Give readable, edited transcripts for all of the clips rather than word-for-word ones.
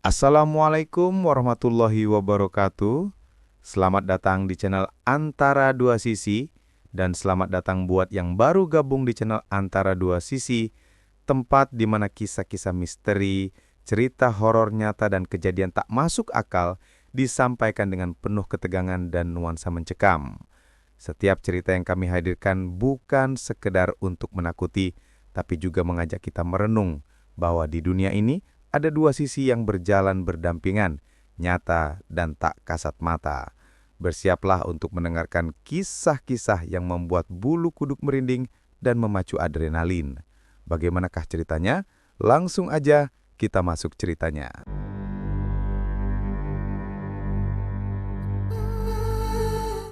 Assalamualaikum warahmatullahi wabarakatuh. Selamat datang di channel Antara Dua Sisi, dan selamat datang buat yang baru gabung di channel Antara Dua Sisi, tempat di mana kisah-kisah misteri, cerita horor nyata dan kejadian tak masuk akal disampaikan dengan penuh ketegangan dan nuansa mencekam. Setiap cerita yang kami hadirkan bukan sekedar untuk menakuti, tapi juga mengajak kita merenung bahwa di dunia ini ada dua sisi yang berjalan berdampingan, nyata dan tak kasat mata. Bersiaplah untuk mendengarkan kisah-kisah yang membuat bulu kuduk merinding dan memacu adrenalin. Bagaimanakah ceritanya? Langsung aja kita masuk ceritanya.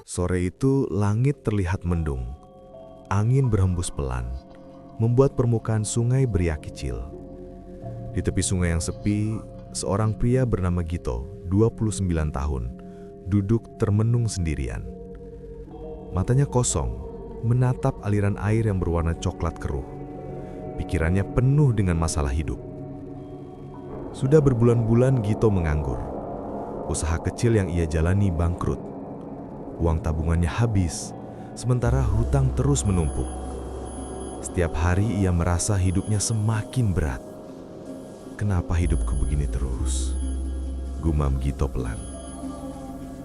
Sore itu langit terlihat mendung. Angin berhembus pelan, membuat permukaan sungai beriak kecil. Di tepi sungai yang sepi, seorang pria bernama Gito, 29 tahun, duduk termenung sendirian. Matanya kosong, menatap aliran air yang berwarna coklat keruh. Pikirannya penuh dengan masalah hidup. Sudah berbulan-bulan Gito menganggur. Usaha kecil yang ia jalani bangkrut. Uang tabungannya habis, sementara hutang terus menumpuk. Setiap hari ia merasa hidupnya semakin berat. Kenapa hidupku begini terus? Gumam Gito pelan.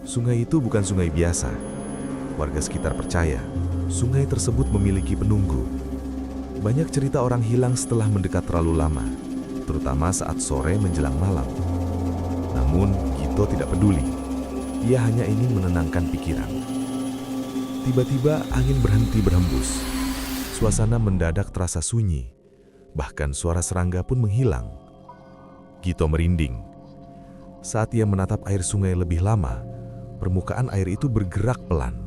Sungai itu bukan sungai biasa. Warga sekitar percaya, sungai tersebut memiliki penunggu. Banyak cerita orang hilang setelah mendekat terlalu lama, terutama saat sore menjelang malam. Namun, Gito tidak peduli. Ia hanya ingin menenangkan pikiran. Tiba-tiba angin berhenti berhembus. Suasana mendadak terasa sunyi. Bahkan suara serangga pun menghilang. Gito merinding. Saat ia menatap air sungai lebih lama, permukaan air itu bergerak pelan.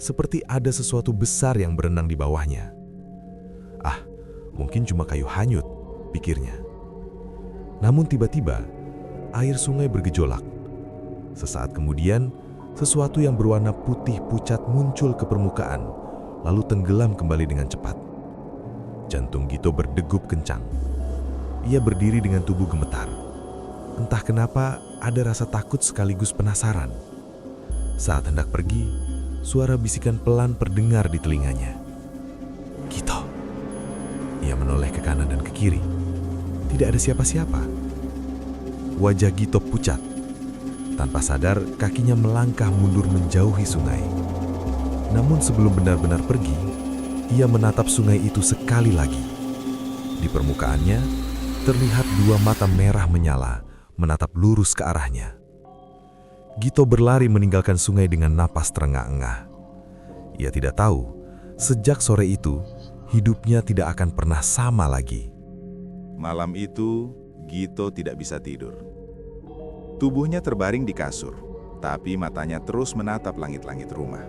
Seperti ada sesuatu besar yang berenang di bawahnya. Ah, mungkin cuma kayu hanyut, pikirnya. Namun tiba-tiba, air sungai bergejolak. Sesaat kemudian, sesuatu yang berwarna putih pucat muncul ke permukaan, lalu tenggelam kembali dengan cepat. Jantung Gito berdegup kencang. Ia berdiri dengan tubuh gemetar. Entah kenapa ada rasa takut sekaligus penasaran. Saat hendak pergi, suara bisikan pelan terdengar di telinganya. Gito. Ia menoleh ke kanan dan ke kiri. Tidak ada siapa-siapa. Wajah Gito pucat. Tanpa sadar, kakinya melangkah mundur menjauhi sungai. Namun sebelum benar-benar pergi, ia menatap sungai itu sekali lagi. Di permukaannya, terlihat dua mata merah menyala, menatap lurus ke arahnya. Gito berlari meninggalkan sungai dengan napas terengah-engah. Ia tidak tahu, sejak sore itu, hidupnya tidak akan pernah sama lagi. Malam itu, Gito tidak bisa tidur. Tubuhnya terbaring di kasur, tapi matanya terus menatap langit-langit rumah.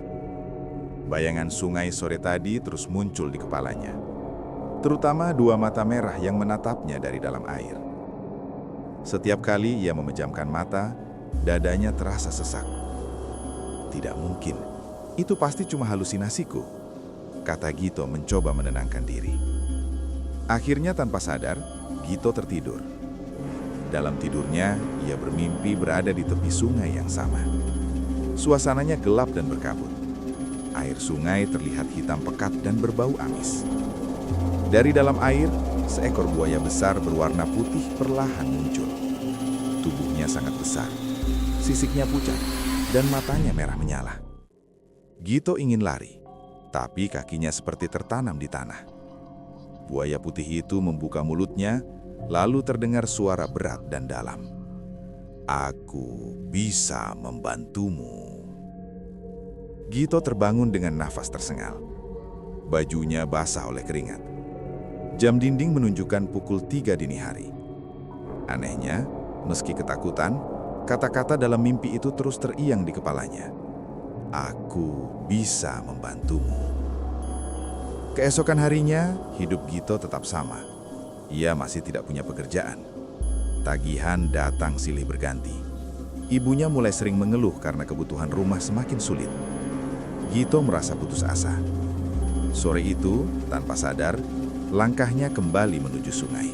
Bayangan sungai sore tadi terus muncul di kepalanya. Terutama dua mata merah yang menatapnya dari dalam air. Setiap kali ia memejamkan mata, dadanya terasa sesak. Tidak mungkin, itu pasti cuma halusinasiku, kata Gito mencoba menenangkan diri. Akhirnya tanpa sadar, Gito tertidur. Dalam tidurnya, ia bermimpi berada di tepi sungai yang sama. Suasananya gelap dan berkabut. Air sungai terlihat hitam pekat dan berbau amis. Dari dalam air, seekor buaya besar berwarna putih perlahan muncul. Tubuhnya sangat besar, sisiknya pucat, dan matanya merah menyala. Gito ingin lari, tapi kakinya seperti tertanam di tanah. Buaya putih itu membuka mulutnya, lalu terdengar suara berat dan dalam. Aku bisa membantumu. Gito terbangun dengan nafas tersengal. Bajunya basah oleh keringat. Jam dinding menunjukkan pukul 3 dini hari. Anehnya, meski ketakutan, kata-kata dalam mimpi itu terus teriang di kepalanya. Aku bisa membantumu. Keesokan harinya, hidup Gito tetap sama. Ia masih tidak punya pekerjaan. Tagihan datang silih berganti. Ibunya mulai sering mengeluh karena kebutuhan rumah semakin sulit. Gito merasa putus asa. Sore itu, tanpa sadar, langkahnya kembali menuju sungai.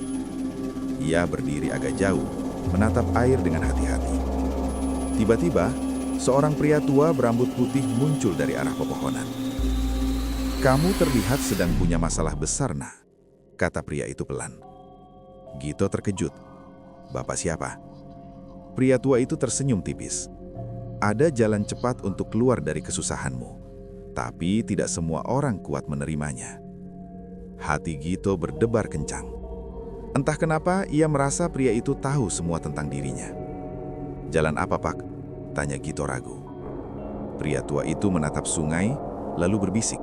Ia berdiri agak jauh, menatap air dengan hati-hati. Tiba-tiba, seorang pria tua berambut putih muncul dari arah pepohonan. "Kamu terlihat sedang punya masalah besar, Nak," kata pria itu pelan. Gito terkejut. "Bapak siapa?" Pria tua itu tersenyum tipis. "Ada jalan cepat untuk keluar dari kesusahanmu, tapi tidak semua orang kuat menerimanya." Hati Gito berdebar kencang. Entah kenapa ia merasa pria itu tahu semua tentang dirinya. "Jalan apa, Pak?" tanya Gito ragu. Pria tua itu menatap sungai, lalu berbisik,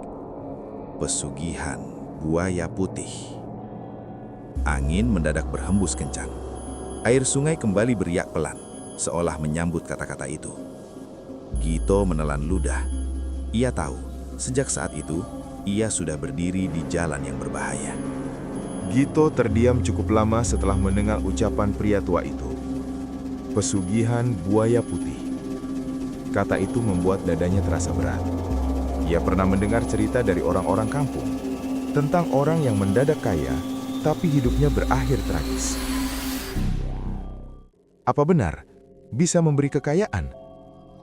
"Pesugihan buaya putih." Angin mendadak berhembus kencang. Air sungai kembali beriak pelan, seolah menyambut kata-kata itu. Gito menelan ludah. Ia tahu, sejak saat itu, ia sudah berdiri di jalan yang berbahaya. Gito terdiam cukup lama setelah mendengar ucapan pria tua itu. Pesugihan buaya putih. Kata itu membuat dadanya terasa berat. Ia pernah mendengar cerita dari orang-orang kampung tentang orang yang mendadak kaya, tapi hidupnya berakhir tragis. "Apa benar bisa memberi kekayaan?"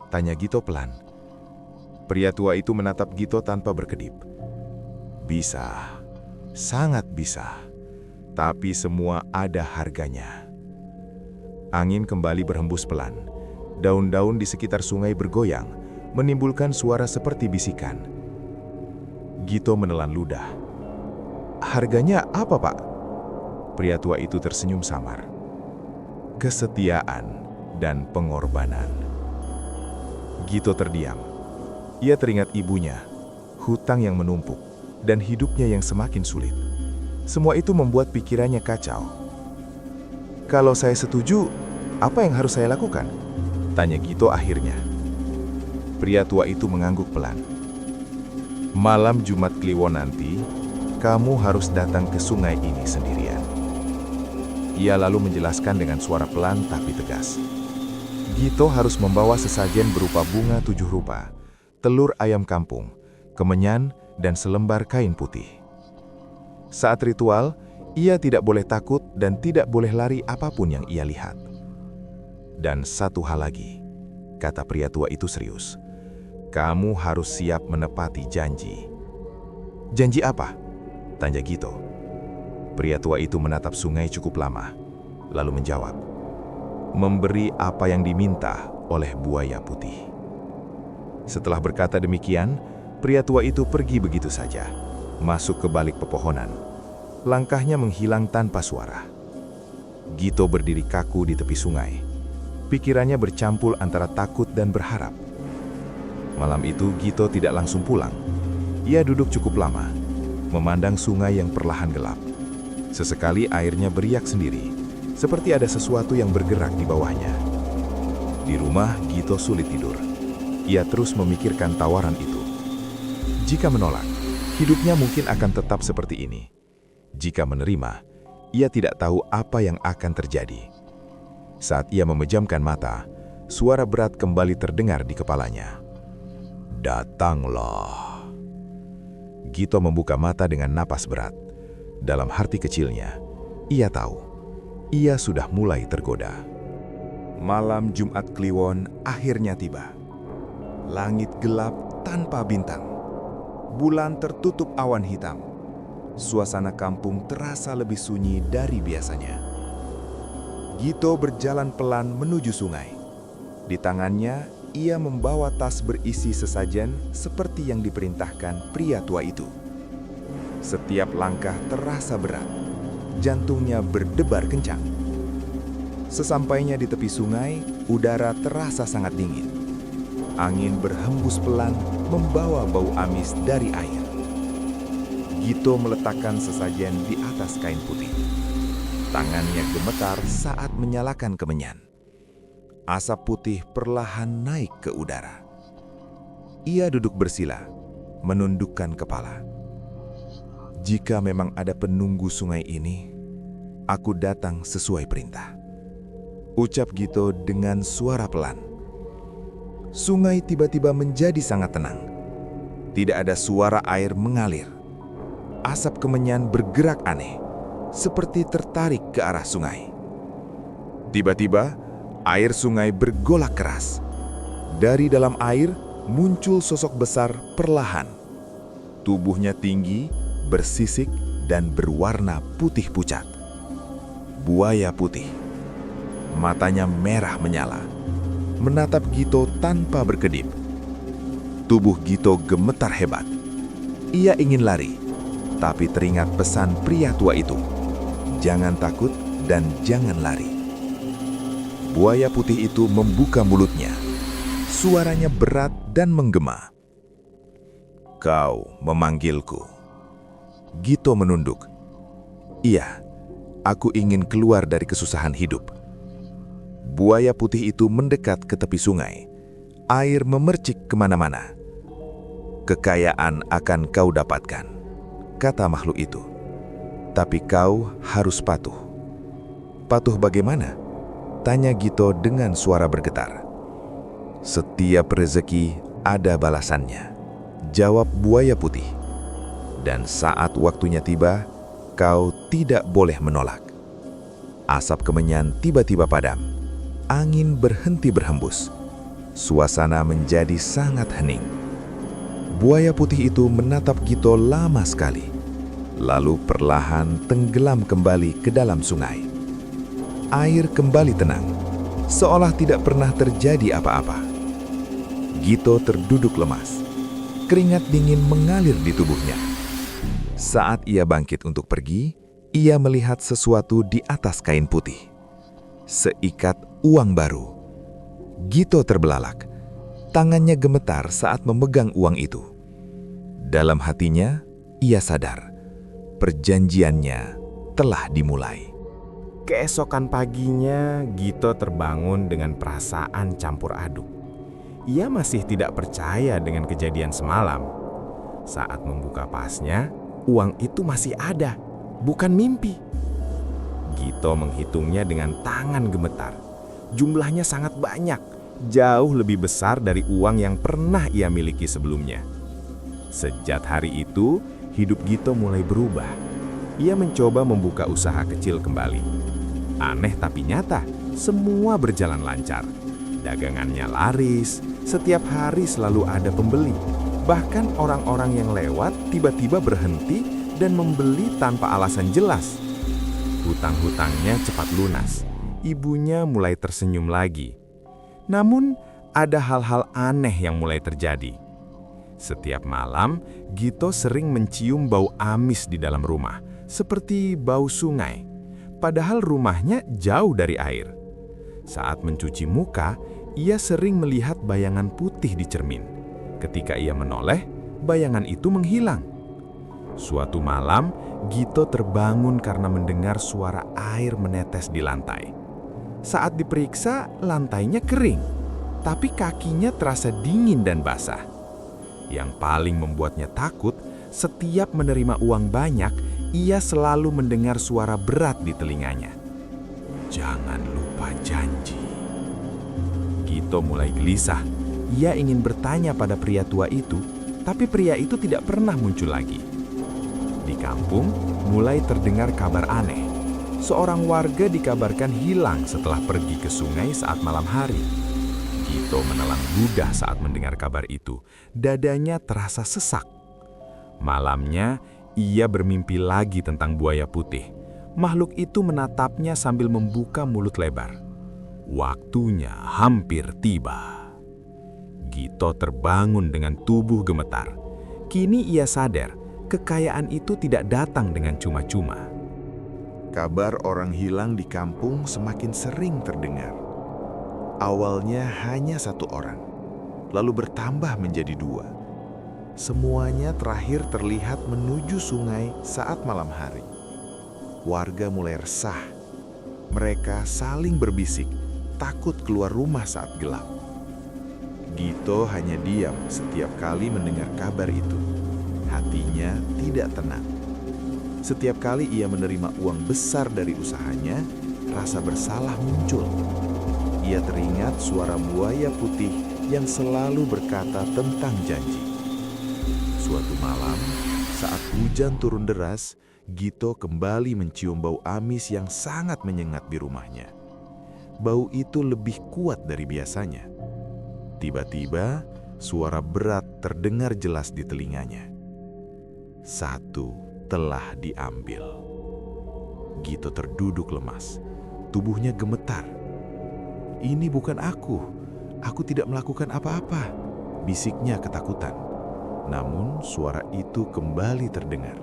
tanya Gito pelan. Pria tua itu menatap Gito tanpa berkedip. "Bisa, sangat bisa. Tapi semua ada harganya." Angin kembali berhembus pelan. Daun-daun di sekitar sungai bergoyang, menimbulkan suara seperti bisikan. Gito menelan ludah. "Harganya apa, Pak?" Pria tua itu tersenyum samar. "Kesetiaan dan pengorbanan." Gito terdiam. Ia teringat ibunya, hutang yang menumpuk, dan hidupnya yang semakin sulit. Semua itu membuat pikirannya kacau. "Kalau saya setuju, apa yang harus saya lakukan?" tanya Gito akhirnya. Pria tua itu mengangguk pelan. "Malam Jumat Kliwon nanti, kamu harus datang ke sungai ini sendirian." Ia lalu menjelaskan dengan suara pelan tapi tegas. Gito harus membawa sesajen berupa bunga 7 rupa, telur ayam kampung, kemenyan, dan selembar kain putih. Saat ritual, ia tidak boleh takut dan tidak boleh lari apapun yang ia lihat. "Dan satu hal lagi," kata pria tua itu serius. "Kamu harus siap menepati janji." "Janji apa?" tanya Gito. Pria tua itu menatap sungai cukup lama, lalu menjawab, "Memberi apa yang diminta oleh buaya putih." Setelah berkata demikian, pria tua itu pergi begitu saja, masuk ke balik pepohonan. Langkahnya menghilang tanpa suara. Gito berdiri kaku di tepi sungai. Pikirannya bercampur antara takut dan berharap. Malam itu Gito tidak langsung pulang. Ia duduk cukup lama, memandang sungai yang perlahan gelap. Sesekali airnya beriak sendiri, seperti ada sesuatu yang bergerak di bawahnya. Di rumah, Gito sulit tidur. Ia terus memikirkan tawaran itu. Jika menolak, hidupnya mungkin akan tetap seperti ini. Jika menerima, ia tidak tahu apa yang akan terjadi. Saat ia memejamkan mata, suara berat kembali terdengar di kepalanya. "Datanglah." Gito membuka mata dengan napas berat. Dalam hati kecilnya, ia tahu, ia sudah mulai tergoda. Malam Jumat Kliwon akhirnya tiba. Langit gelap tanpa bintang. Bulan tertutup awan hitam. Suasana kampung terasa lebih sunyi dari biasanya. Gito berjalan pelan menuju sungai. Di tangannya, ia membawa tas berisi sesajen seperti yang diperintahkan pria tua itu. Setiap langkah terasa berat. Jantungnya berdebar kencang. Sesampainya di tepi sungai, udara terasa sangat dingin. Angin berhembus pelan, membawa bau amis dari air. Gito meletakkan sesajen di atas kain putih. Tangannya gemetar saat menyalakan kemenyan. Asap putih perlahan naik ke udara. Ia duduk bersila, menundukkan kepala. "Jika memang ada penunggu sungai ini, aku datang sesuai perintah," ucap Gito dengan suara pelan. Sungai tiba-tiba menjadi sangat tenang. Tidak ada suara air mengalir. Asap kemenyan bergerak aneh, seperti tertarik ke arah sungai. Tiba-tiba, air sungai bergolak keras. Dari dalam air muncul sosok besar perlahan. Tubuhnya tinggi, bersisik, dan berwarna putih pucat. Buaya putih. Matanya merah menyala, menatap Gito tanpa berkedip. Tubuh Gito gemetar hebat. Ia ingin lari, tapi teringat pesan pria tua itu. Jangan takut dan jangan lari. Buaya putih itu membuka mulutnya. Suaranya berat dan menggema. Kau memanggilku. Gito menunduk. Iya, aku ingin keluar dari kesusahan hidup. Buaya putih itu mendekat ke tepi sungai. Air memercik kemana-mana. Kekayaan akan kau dapatkan, kata makhluk itu. Tapi kau harus patuh. Patuh bagaimana? Tanya Gito dengan suara bergetar. Setiap rezeki ada balasannya, jawab buaya putih. Dan saat waktunya tiba, kau tidak boleh menolak. Asap kemenyan tiba-tiba padam. Angin berhenti berhembus. Suasana menjadi sangat hening. Buaya putih itu menatap Gito lama sekali, lalu perlahan tenggelam kembali ke dalam sungai. Air kembali tenang, seolah tidak pernah terjadi apa-apa. Gito terduduk lemas. Keringat dingin mengalir di tubuhnya. Saat ia bangkit untuk pergi, ia melihat sesuatu di atas kain putih. Seikat uang baru. Gito terbelalak. Tangannya gemetar saat memegang uang itu. Dalam hatinya, ia sadar perjanjiannya telah dimulai. Keesokan paginya, Gito terbangun dengan perasaan campur aduk. Ia masih tidak percaya dengan kejadian semalam. Saat membuka pasnya, uang itu masih ada, bukan mimpi. Gito menghitungnya dengan tangan gemetar. Jumlahnya sangat banyak, jauh lebih besar dari uang yang pernah ia miliki sebelumnya. Sejak hari itu, hidup Gito mulai berubah. Ia mencoba membuka usaha kecil kembali. Aneh tapi nyata, semua berjalan lancar. Dagangannya laris, setiap hari selalu ada pembeli. Bahkan orang-orang yang lewat tiba-tiba berhenti dan membeli tanpa alasan jelas. Hutang-hutangnya cepat lunas. Ibunya mulai tersenyum lagi. Namun, ada hal-hal aneh yang mulai terjadi. Setiap malam, Gito sering mencium bau amis di dalam rumah, seperti bau sungai. Padahal rumahnya jauh dari air. Saat mencuci muka, ia sering melihat bayangan putih di cermin. Ketika ia menoleh, bayangan itu menghilang. Suatu malam, Gito terbangun karena mendengar suara air menetes di lantai. Saat diperiksa, lantainya kering, tapi kakinya terasa dingin dan basah. Yang paling membuatnya takut, setiap menerima uang banyak, ia selalu mendengar suara berat di telinganya. Jangan lupa janji. Gito mulai gelisah. Ia ingin bertanya pada pria tua itu, tapi pria itu tidak pernah muncul lagi. Di kampung, mulai terdengar kabar aneh. Seorang warga dikabarkan hilang setelah pergi ke sungai saat malam hari. Gito menelan ludah saat mendengar kabar itu. Dadanya terasa sesak. Malamnya, ia bermimpi lagi tentang buaya putih. Makhluk itu menatapnya sambil membuka mulut lebar. Waktunya hampir tiba. Gito terbangun dengan tubuh gemetar. Kini ia sadar, kekayaan itu tidak datang dengan cuma-cuma. Kabar orang hilang di kampung semakin sering terdengar. Awalnya hanya satu orang, lalu bertambah menjadi dua. Semuanya terakhir terlihat menuju sungai saat malam hari. Warga mulai resah. Mereka saling berbisik, takut keluar rumah saat gelap. Gito hanya diam setiap kali mendengar kabar itu. Hatinya tidak tenang. Setiap kali ia menerima uang besar dari usahanya, rasa bersalah muncul. Ia teringat suara buaya putih yang selalu berkata tentang janji. Suatu malam, saat hujan turun deras, Gito kembali mencium bau amis yang sangat menyengat di rumahnya. bau itu lebih kuat dari biasanya. Tiba-tiba, suara berat terdengar jelas di telinganya. 1 telah diambil. Gito terduduk lemas. Tubuhnya gemetar. "Ini bukan aku. Aku tidak melakukan apa-apa," bisiknya ketakutan. Namun suara itu kembali terdengar.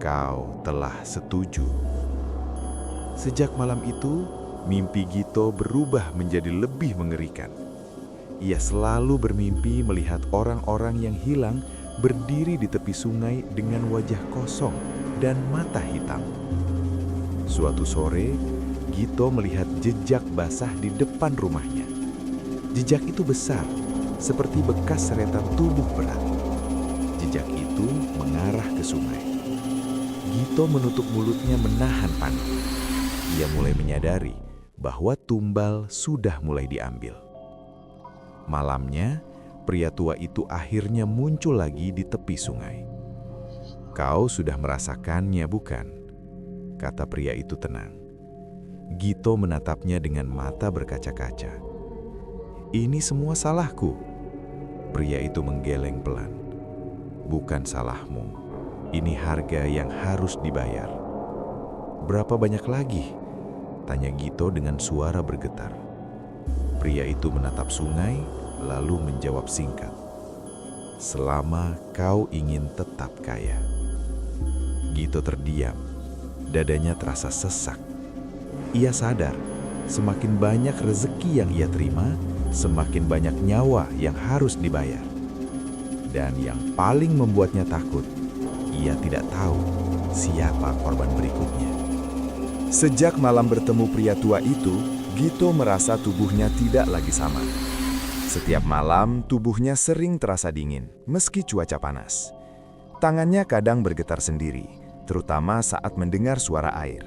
"Kau telah setuju." Sejak malam itu, mimpi Gito berubah menjadi lebih mengerikan. Ia selalu bermimpi melihat orang-orang yang hilang berdiri di tepi sungai dengan wajah kosong dan mata hitam. Suatu sore, Gito melihat jejak basah di depan rumahnya. Jejak itu besar, seperti bekas seretan tubuh berat. Jejak itu mengarah ke sungai. Gito menutup mulutnya menahan panik. Ia mulai menyadari bahwa tumbal sudah mulai diambil. Malamnya, pria tua itu akhirnya muncul lagi di tepi sungai. "Kau sudah merasakannya, bukan?" kata pria itu tenang. Gito menatapnya dengan mata berkaca-kaca. "Ini semua salahku." Pria itu menggeleng pelan. "Bukan salahmu. Ini harga yang harus dibayar." "Berapa banyak lagi?" tanya Gito dengan suara bergetar. Pria itu menatap sungai, lalu menjawab singkat. "Selama kau ingin tetap kaya." Gito terdiam. Dadanya terasa sesak. Ia sadar, semakin banyak rezeki yang ia terima, semakin banyak nyawa yang harus dibayar. Dan yang paling membuatnya takut, ia tidak tahu siapa korban berikutnya. Sejak malam bertemu pria tua itu, Gito merasa tubuhnya tidak lagi sama. Setiap malam, tubuhnya sering terasa dingin, meski cuaca panas. Tangannya kadang bergetar sendiri, terutama saat mendengar suara air.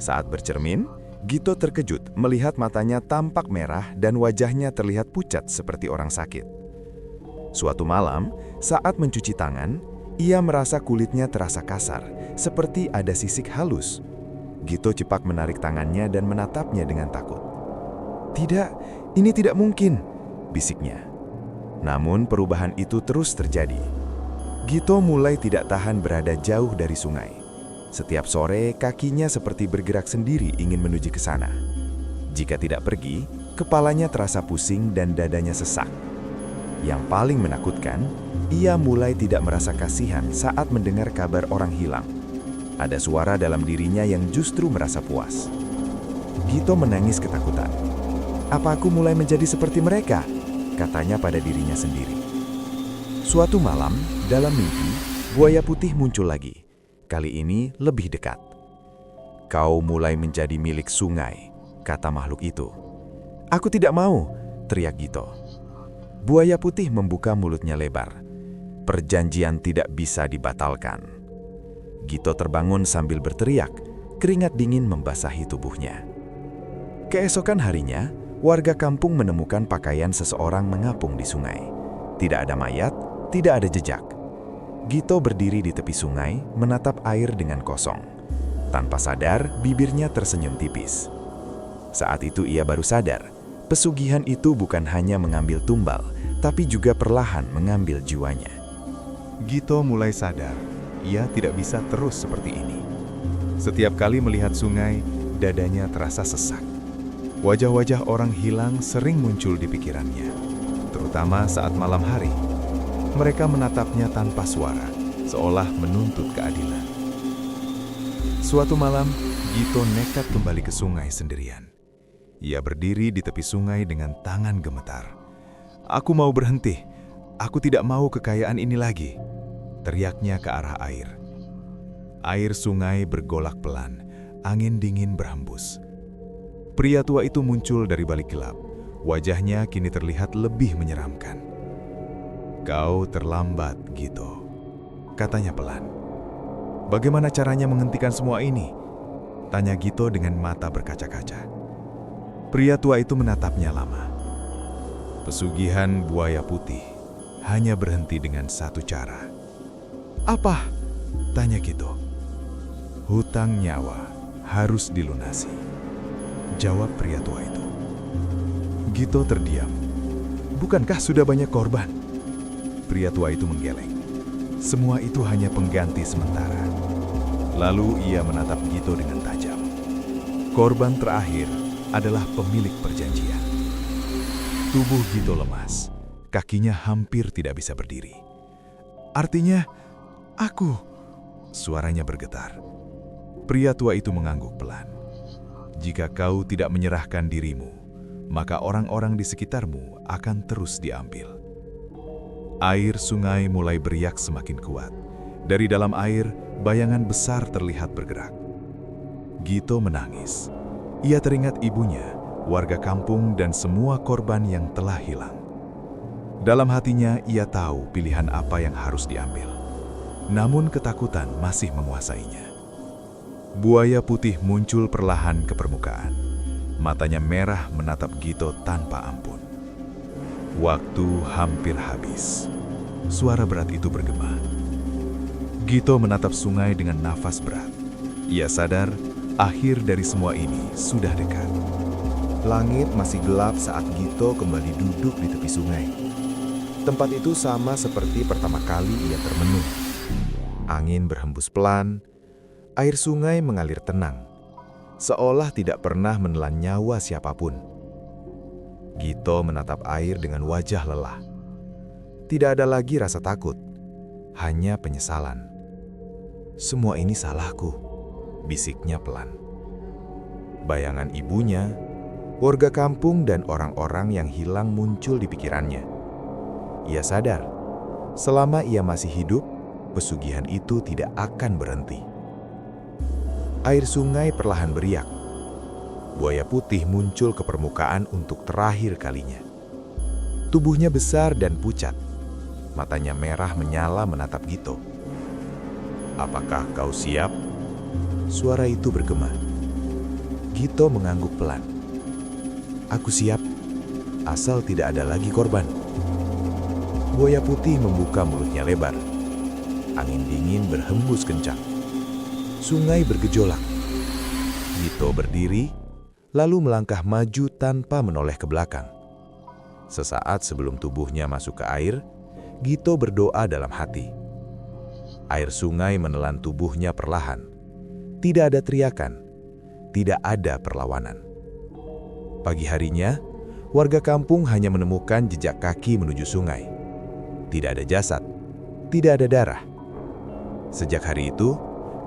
Saat bercermin, Gito terkejut melihat matanya tampak merah dan wajahnya terlihat pucat seperti orang sakit. Suatu malam, saat mencuci tangan, ia merasa kulitnya terasa kasar, seperti ada sisik halus. Gito cepat menarik tangannya dan menatapnya dengan takut. "Tidak, ini tidak mungkin," bisiknya. Namun perubahan itu terus terjadi. Gito mulai tidak tahan berada jauh dari sungai. Setiap sore, kakinya seperti bergerak sendiri ingin menuju ke sana. Jika tidak pergi, kepalanya terasa pusing dan dadanya sesak. Yang paling menakutkan, ia mulai tidak merasa kasihan saat mendengar kabar orang hilang. Ada suara dalam dirinya yang justru merasa puas. Gito menangis ketakutan. "Apa aku mulai menjadi seperti mereka?" katanya pada dirinya sendiri. Suatu malam, dalam mimpi, buaya putih muncul lagi. Kali ini lebih dekat. "Kau mulai menjadi milik sungai," kata makhluk itu. "Aku tidak mau," teriak Gito. Buaya putih membuka mulutnya lebar. "Perjanjian tidak bisa dibatalkan." Gito terbangun sambil berteriak, keringat dingin membasahi tubuhnya. Keesokan harinya, warga kampung menemukan pakaian seseorang mengapung di sungai. Tidak ada mayat, tidak ada jejak. Gito berdiri di tepi sungai, menatap air dengan kosong. Tanpa sadar, bibirnya tersenyum tipis. Saat itu ia baru sadar, pesugihan itu bukan hanya mengambil tumbal, tapi juga perlahan mengambil jiwanya. Gito mulai sadar, ia tidak bisa terus seperti ini. Setiap kali melihat sungai, dadanya terasa sesak. Wajah-wajah orang hilang sering muncul di pikirannya, terutama saat malam hari. Mereka menatapnya tanpa suara, seolah menuntut keadilan. Suatu malam, Gito nekat kembali ke sungai sendirian. Ia berdiri di tepi sungai dengan tangan gemetar. "Aku mau berhenti. Aku tidak mau kekayaan ini lagi," teriaknya ke arah air. Air sungai bergolak pelan, angin dingin berhembus. Pria tua itu muncul dari balik gelap. Wajahnya kini terlihat lebih menyeramkan. "Kau terlambat, Gito," katanya pelan. "Bagaimana caranya menghentikan semua ini?" tanya Gito dengan mata berkaca-kaca. Pria tua itu menatapnya lama. "Pesugihan buaya putih hanya berhenti dengan satu cara." "Apa?" tanya Gito. "Hutang nyawa harus dilunasi." jawab pria tua itu. Gito terdiam. Bukankah sudah banyak korban? Pria tua itu menggeleng. Semua itu hanya pengganti sementara. Lalu ia menatap Gito dengan tajam. Korban terakhir adalah pemilik perjanjian. Tubuh Gito lemas. Kakinya hampir tidak bisa berdiri. Artinya, aku... Suaranya bergetar. Pria tua itu mengangguk pelan. Jika kau tidak menyerahkan dirimu, maka orang-orang di sekitarmu akan terus diambil. Air sungai mulai beriak semakin kuat. Dari dalam air, bayangan besar terlihat bergerak. Gito menangis. Ia teringat ibunya, warga kampung, dan semua korban yang telah hilang. Dalam hatinya, ia tahu pilihan apa yang harus diambil. Namun ketakutan masih menguasainya. Buaya putih muncul perlahan ke permukaan. Matanya merah menatap Gito tanpa ampun. Waktu hampir habis. Suara berat itu bergema. Gito menatap sungai dengan nafas berat. Ia sadar akhir dari semua ini sudah dekat. Langit masih gelap saat Gito kembali duduk di tepi sungai. Tempat itu sama seperti pertama kali ia termenung. Angin berhembus pelan, air sungai mengalir tenang, seolah tidak pernah menelan nyawa siapapun. Gito menatap air dengan wajah lelah. Tidak ada lagi rasa takut, hanya penyesalan. Semua ini salahku, bisiknya pelan. Bayangan ibunya, warga kampung, dan orang-orang yang hilang muncul di pikirannya. Ia sadar, selama ia masih hidup, pesugihan itu tidak akan berhenti. Air sungai perlahan beriak. Buaya putih muncul ke permukaan untuk terakhir kalinya. Tubuhnya besar dan pucat. Matanya merah menyala menatap Gito. "Apakah kau siap?" Suara itu bergema. Gito mengangguk pelan. "Aku siap, asal tidak ada lagi korban." Buaya putih membuka mulutnya lebar. Angin dingin berhembus kencang. Sungai bergejolak. Gito berdiri, lalu melangkah maju tanpa menoleh ke belakang. Sesaat sebelum tubuhnya masuk ke air, Gito berdoa dalam hati. Air sungai menelan tubuhnya perlahan. Tidak ada teriakan, tidak ada perlawanan. Pagi harinya, warga kampung hanya menemukan jejak kaki menuju sungai. Tidak ada jasad, tidak ada darah. Sejak hari itu,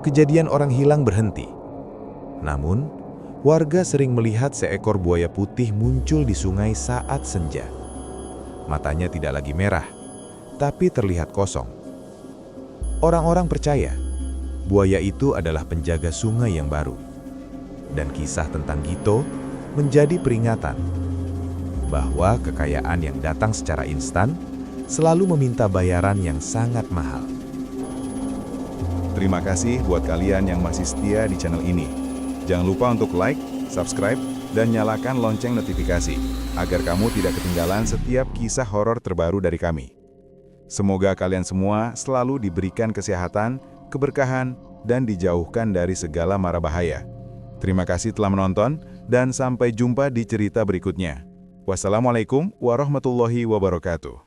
kejadian orang hilang berhenti. Namun, warga sering melihat seekor buaya putih muncul di sungai saat senja. Matanya tidak lagi merah, tapi terlihat kosong. Orang-orang percaya, buaya itu adalah penjaga sungai yang baru. Dan kisah tentang Gito menjadi peringatan bahwa kekayaan yang datang secara instan selalu meminta bayaran yang sangat mahal. Terima kasih buat kalian yang masih setia di channel ini. Jangan lupa untuk like, subscribe, dan nyalakan lonceng notifikasi agar kamu tidak ketinggalan setiap kisah horor terbaru dari kami. Semoga kalian semua selalu diberikan kesehatan, keberkahan, dan dijauhkan dari segala mara bahaya. Terima kasih telah menonton, dan sampai jumpa di cerita berikutnya. Wassalamualaikum warahmatullahi wabarakatuh.